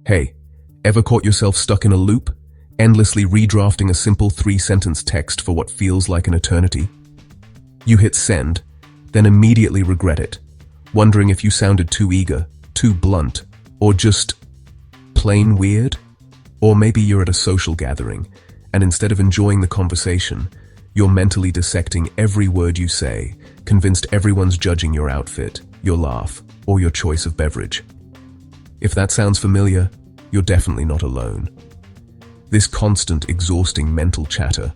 Hey, ever caught yourself stuck in a loop, endlessly redrafting a simple 3-sentence text for what feels like an eternity? You hit send, then immediately regret it, wondering if you sounded too eager, too blunt, or just plain weird? Or maybe you're at a social gathering, and instead of enjoying the conversation, you're mentally dissecting every word you say, convinced everyone's judging your outfit, your laugh, or your choice of beverage. If that sounds familiar, you're definitely not alone. This constant, exhausting mental chatter,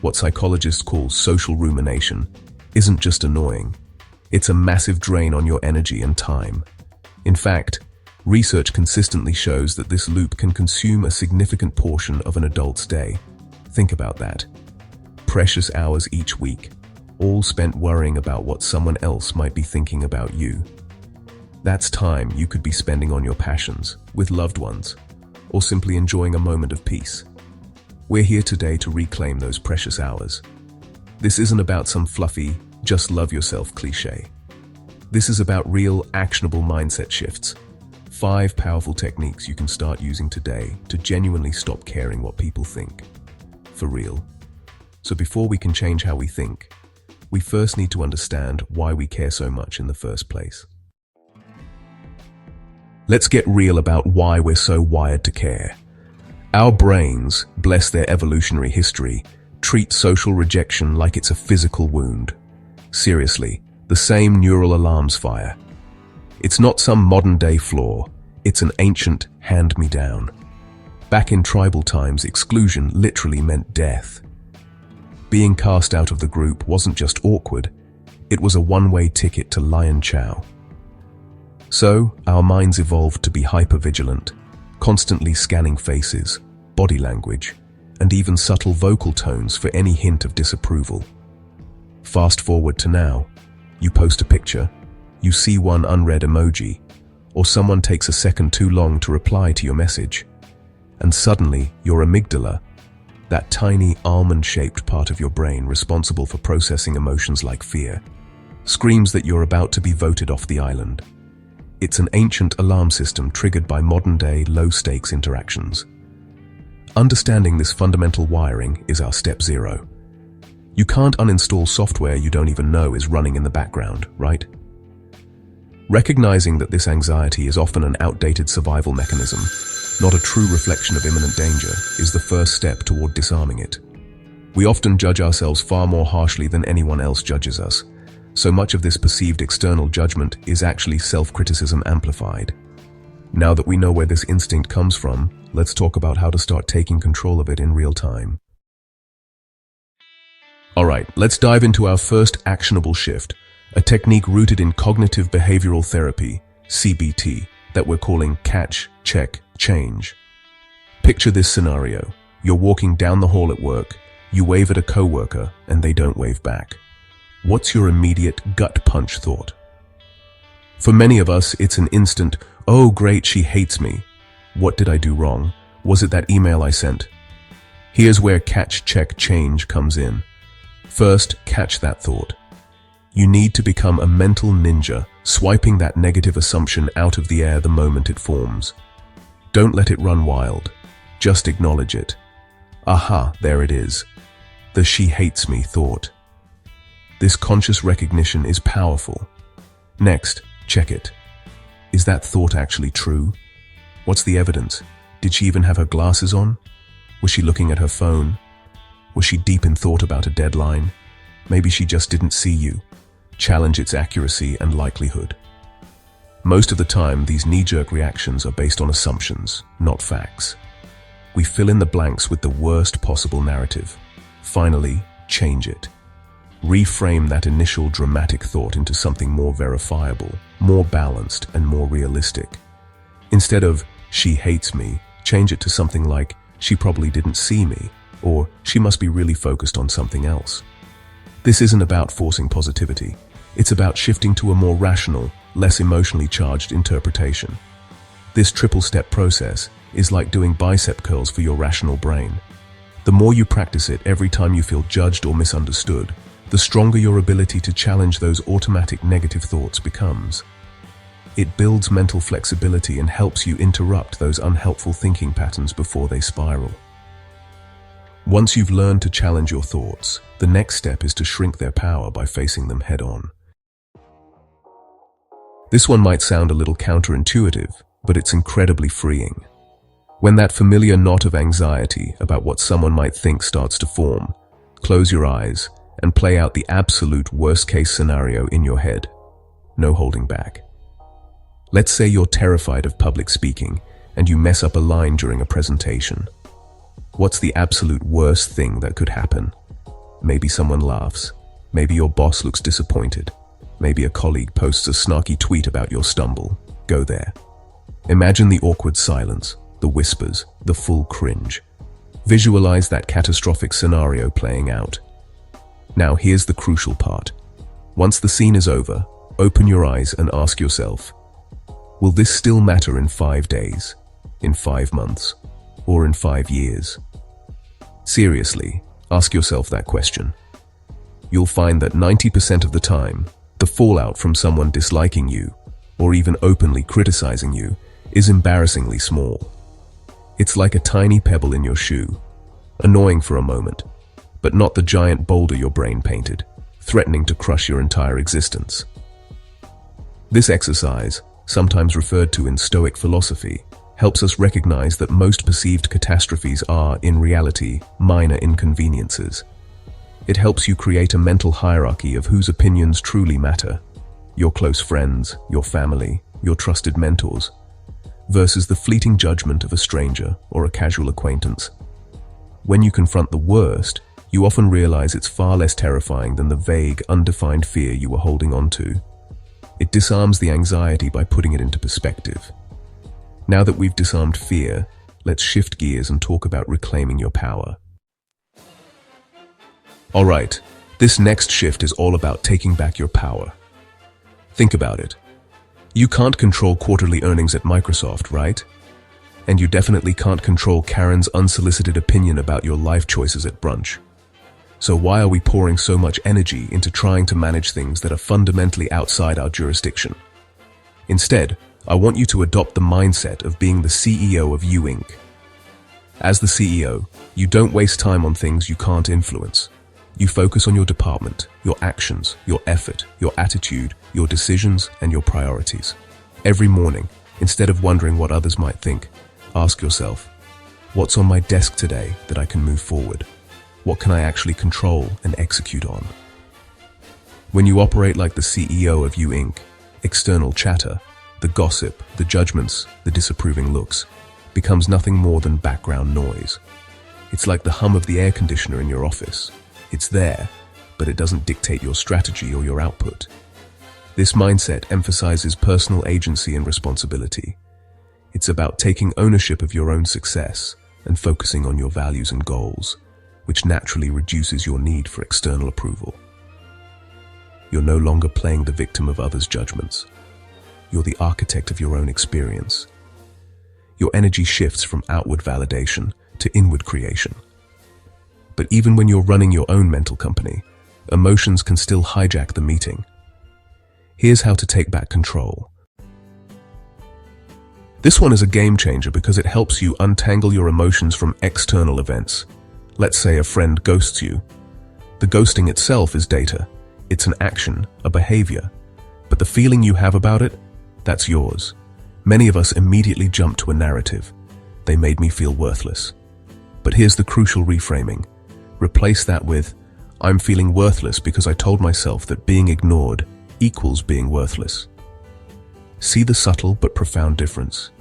what psychologists call social rumination, isn't just annoying. It's a massive drain on your energy and time. In fact, research consistently shows that this loop can consume a significant portion of an adult's day. Think about that. Precious hours each week, all spent worrying about what someone else might be thinking about you. That's time you could be spending on your passions, with loved ones, or simply enjoying a moment of peace. We're here today to reclaim those precious hours. This isn't about some fluffy, just love yourself cliché. This is about real, actionable mindset shifts. 5 powerful techniques you can start using today to genuinely stop caring what people think. For real. So before we can change how we think, we first need to understand why we care so much in the first place. Let's get real about why we're so wired to care. Our brains, bless their evolutionary history, treat social rejection like it's a physical wound. Seriously, the same neural alarms fire. It's not some modern-day flaw, it's an ancient hand-me-down. Back in tribal times, exclusion literally meant death. Being cast out of the group wasn't just awkward, it was a one-way ticket to lion chow. So, our minds evolved to be hyper-vigilant, constantly scanning faces, body language, and even subtle vocal tones for any hint of disapproval. Fast forward to now, you post a picture, you see one unread emoji, or someone takes a second too long to reply to your message, and suddenly your amygdala, that tiny almond-shaped part of your brain responsible for processing emotions like fear, screams that you're about to be voted off the island. It's an ancient alarm system triggered by modern-day, low-stakes interactions. Understanding this fundamental wiring is our step 0. You can't uninstall software you don't even know is running in the background, right? Recognizing that this anxiety is often an outdated survival mechanism, not a true reflection of imminent danger, is the first step toward disarming it. We often judge ourselves far more harshly than anyone else judges us. So much of this perceived external judgment is actually self-criticism amplified. Now that we know where this instinct comes from, let's talk about how to start taking control of it in real time. Alright, let's dive into our first actionable shift, a technique rooted in cognitive behavioral therapy, CBT, that we're calling catch, check, change. Picture this scenario. You're walking down the hall at work, you wave at a coworker, and they don't wave back. What's your immediate gut punch thought? For many of us, it's an instant, oh great, she hates me. What did I do wrong? Was it that email I sent? Here's where catch, check, change comes in. First, catch that thought. You need to become a mental ninja, swiping that negative assumption out of the air the moment it forms. Don't let it run wild. Just acknowledge it. Aha, there it is. The she hates me thought. This conscious recognition is powerful. Next, check it. Is that thought actually true? What's the evidence? Did she even have her glasses on? Was she looking at her phone? Was she deep in thought about a deadline? Maybe she just didn't see you. Challenge its accuracy and likelihood. Most of the time, these knee-jerk reactions are based on assumptions, not facts. We fill in the blanks with the worst possible narrative. Finally, change it. Reframe that initial dramatic thought into something more verifiable, more balanced, and more realistic. Instead of, she hates me, change it to something like, she probably didn't see me, or she must be really focused on something else. This isn't about forcing positivity. It's about shifting to a more rational, less emotionally charged interpretation. This triple-step process is like doing bicep curls for your rational brain. The more you practice it every time you feel judged or misunderstood, the stronger your ability to challenge those automatic negative thoughts becomes. It builds mental flexibility and helps you interrupt those unhelpful thinking patterns before they spiral. Once you've learned to challenge your thoughts, the next step is to shrink their power by facing them head-on. This one might sound a little counterintuitive, but it's incredibly freeing. When that familiar knot of anxiety about what someone might think starts to form, close your eyes and play out the absolute worst-case scenario in your head. No holding back. Let's say you're terrified of public speaking and you mess up a line during a presentation. What's the absolute worst thing that could happen? Maybe someone laughs. Maybe your boss looks disappointed. Maybe a colleague posts a snarky tweet about your stumble. Go there. Imagine the awkward silence, the whispers, the full cringe. Visualize that catastrophic scenario playing out. Now here's the crucial part. Once the scene is over, open your eyes and ask yourself, will this still matter in 5 days, in 5 months, or in 5 years? Seriously, ask yourself that question. You'll find that 90% of the time, the fallout from someone disliking you, or even openly criticizing you, is embarrassingly small. It's like a tiny pebble in your shoe, annoying for a moment, but not the giant boulder your brain painted, threatening to crush your entire existence. This exercise, sometimes referred to in Stoic philosophy, helps us recognize that most perceived catastrophes are, in reality, minor inconveniences. It helps you create a mental hierarchy of whose opinions truly matter: your close friends, your family, your trusted mentors, versus the fleeting judgment of a stranger or a casual acquaintance. When you confront the worst, you often realize it's far less terrifying than the vague, undefined fear you were holding on to. It disarms the anxiety by putting it into perspective. Now that we've disarmed fear, let's shift gears and talk about reclaiming your power. Alright, this next shift is all about taking back your power. Think about it. You can't control quarterly earnings at Microsoft, right? And you definitely can't control Karen's unsolicited opinion about your life choices at brunch. So why are we pouring so much energy into trying to manage things that are fundamentally outside our jurisdiction? Instead, I want you to adopt the mindset of being the CEO of you Inc. As the CEO, you don't waste time on things you can't influence. You focus on your department, your actions, your effort, your attitude, your decisions, and your priorities. Every morning, instead of wondering what others might think, ask yourself, what's on my desk today that I can move forward? What can I actually control and execute on? When you operate like the CEO of you Inc., external chatter, the gossip, the judgments, the disapproving looks, becomes nothing more than background noise. It's like the hum of the air conditioner in your office. It's there, but it doesn't dictate your strategy or your output. This mindset emphasizes personal agency and responsibility. It's about taking ownership of your own success and focusing on your values and goals, which naturally reduces your need for external approval. You're no longer playing the victim of others' judgments. You're the architect of your own experience. Your energy shifts from outward validation to inward creation. But even when you're running your own mental company, emotions can still hijack the meeting. Here's how to take back control. This one is a game changer because it helps you untangle your emotions from external events. Let's say a friend ghosts you. The ghosting itself is data. It's an action, a behavior. But the feeling you have about it, that's yours. Many of us immediately jump to a narrative. They made me feel worthless. But here's the crucial reframing. Replace that with, I'm feeling worthless because I told myself that being ignored equals being worthless. See the subtle but profound difference.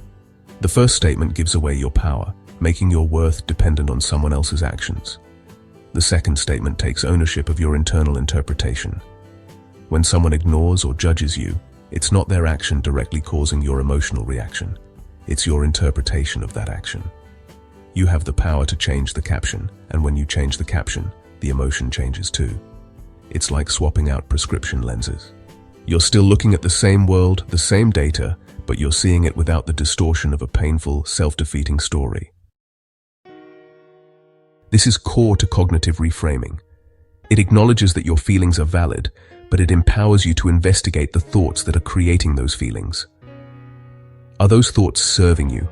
The first statement gives away your power, making your worth dependent on someone else's actions. The second statement takes ownership of your internal interpretation. When someone ignores or judges you, it's not their action directly causing your emotional reaction. It's your interpretation of that action. You have the power to change the caption, and when you change the caption, the emotion changes too. It's like swapping out prescription lenses. You're still looking at the same world, the same data, but you're seeing it without the distortion of a painful, self-defeating story. This is core to cognitive reframing. It acknowledges that your feelings are valid, but it empowers you to investigate the thoughts that are creating those feelings. Are those thoughts serving you?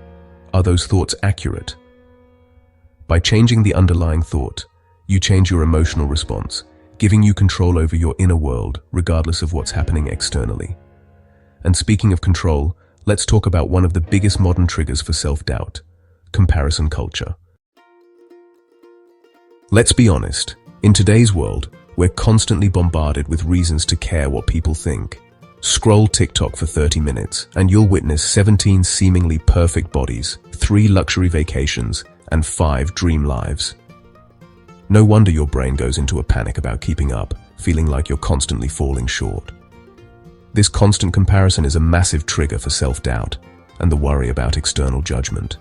Are those thoughts accurate? By changing the underlying thought, you change your emotional response, giving you control over your inner world, regardless of what's happening externally. And speaking of control, let's talk about one of the biggest modern triggers for self-doubt: comparison culture. Let's be honest, in today's world, we're constantly bombarded with reasons to care what people think. Scroll TikTok for 30 minutes and you'll witness 17 seemingly perfect bodies, 3 luxury vacations, and 5 dream lives. No wonder your brain goes into a panic about keeping up, feeling like you're constantly falling short. This constant comparison is a massive trigger for self-doubt and the worry about external judgment.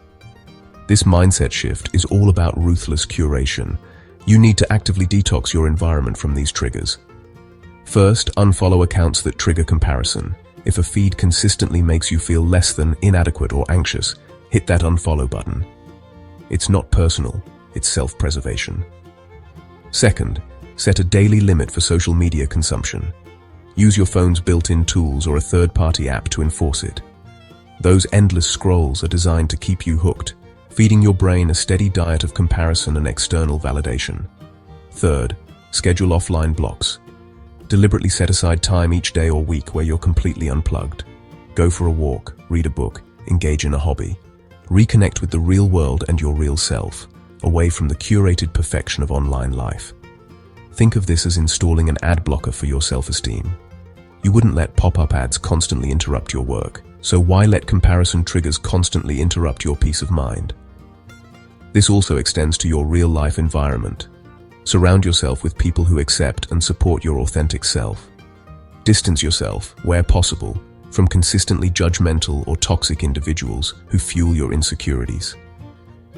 This mindset shift is all about ruthless curation. You need to actively detox your environment from these triggers. First, unfollow accounts that trigger comparison. If a feed consistently makes you feel less than, inadequate, or anxious, hit that unfollow button. It's not personal, it's self-preservation. Second, set a daily limit for social media consumption. Use your phone's built-in tools or a third-party app to enforce it. Those endless scrolls are designed to keep you hooked, feeding your brain a steady diet of comparison and external validation. Third, schedule offline blocks. Deliberately set aside time each day or week where you're completely unplugged. Go for a walk, read a book, engage in a hobby. Reconnect with the real world and your real self, away from the curated perfection of online life. Think of this as installing an ad blocker for your self-esteem. You wouldn't let pop-up ads constantly interrupt your work, so why let comparison triggers constantly interrupt your peace of mind? This also extends to your real-life environment. Surround yourself with people who accept and support your authentic self. Distance yourself, where possible, from consistently judgmental or toxic individuals who fuel your insecurities.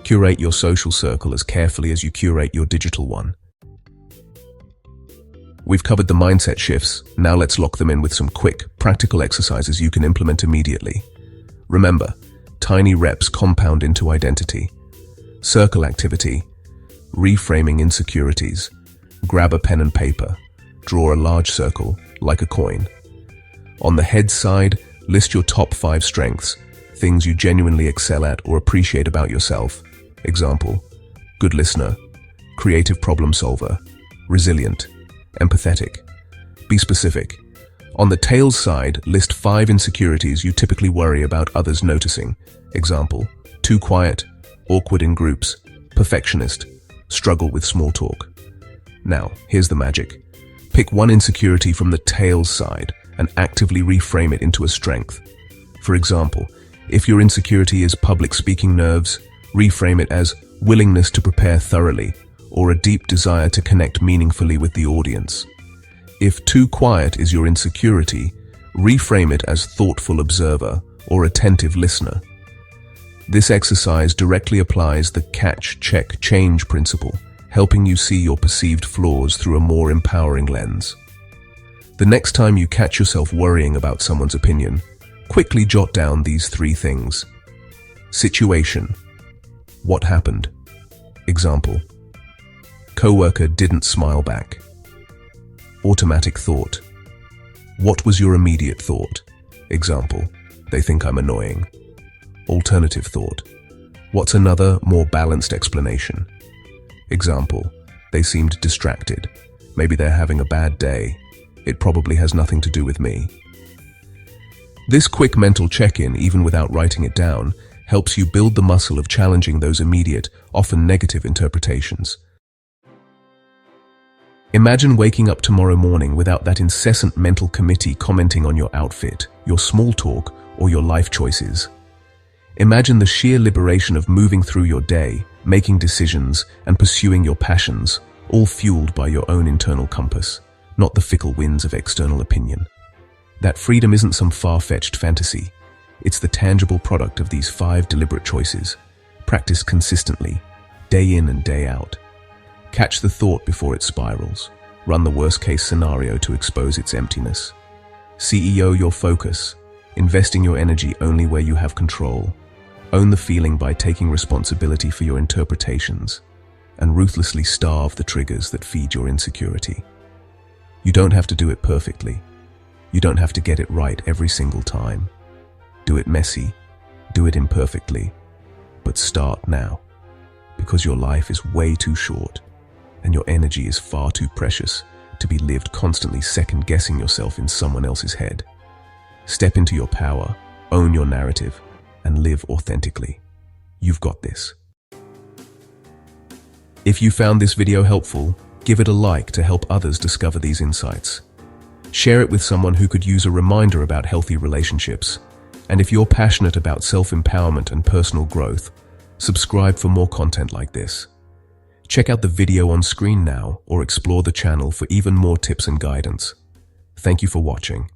Curate your social circle as carefully as you curate your digital one. We've covered the mindset shifts, now let's lock them in with some quick, practical exercises you can implement immediately. Remember, tiny reps compound into identity. Circle activity. Reframing insecurities. Grab a pen and paper. Draw a large circle, like a coin. On the head side, list your top 5 strengths, things you genuinely excel at or appreciate about yourself. Example: good listener, creative problem solver, resilient, empathetic. Be specific. On the tails side, list 5 insecurities you typically worry about others noticing. Example: too quiet, awkward in groups, perfectionist, struggle with small talk. Now, here's the magic. Pick one insecurity from the tails side and actively reframe it into a strength. For example, if your insecurity is public speaking nerves, reframe it as willingness to prepare thoroughly or a deep desire to connect meaningfully with the audience. If too quiet is your insecurity, reframe it as thoughtful observer or attentive listener. This exercise directly applies the catch, check, change principle, helping you see your perceived flaws through a more empowering lens. The next time you catch yourself worrying about someone's opinion, quickly jot down these 3 things. Situation. What happened? Example: coworker didn't smile back. Automatic thought. What was your immediate thought? Example: they think I'm annoying. Alternative thought. What's another, more balanced explanation? Example: they seemed distracted. Maybe they're having a bad day. It probably has nothing to do with me. This quick mental check-in, even without writing it down, helps you build the muscle of challenging those immediate, often negative interpretations. Imagine waking up tomorrow morning without that incessant mental committee commenting on your outfit, your small talk, or your life choices. Imagine the sheer liberation of moving through your day, making decisions, and pursuing your passions, all fueled by your own internal compass, not the fickle winds of external opinion. That freedom isn't some far-fetched fantasy. It's the tangible product of these 5 deliberate choices, practiced consistently, day in and day out. Catch the thought before it spirals. Run the worst-case scenario to expose its emptiness. CEO your focus, investing your energy only where you have control. Own the feeling by taking responsibility for your interpretations, and ruthlessly starve the triggers that feed your insecurity. You don't have to do it perfectly. You don't have to get it right every single time. Do it messy, do it imperfectly, but start now, because your life is way too short and your energy is far too precious to be lived constantly second-guessing yourself in someone else's head. Step into your power, own your narrative, and live authentically. You've got this. If you found this video helpful, give it a like to help others discover these insights. Share it with someone who could use a reminder about healthy relationships. And if you're passionate about self-empowerment and personal growth, subscribe for more content like this. Check out the video on screen now or explore the channel for even more tips and guidance. Thank you for watching.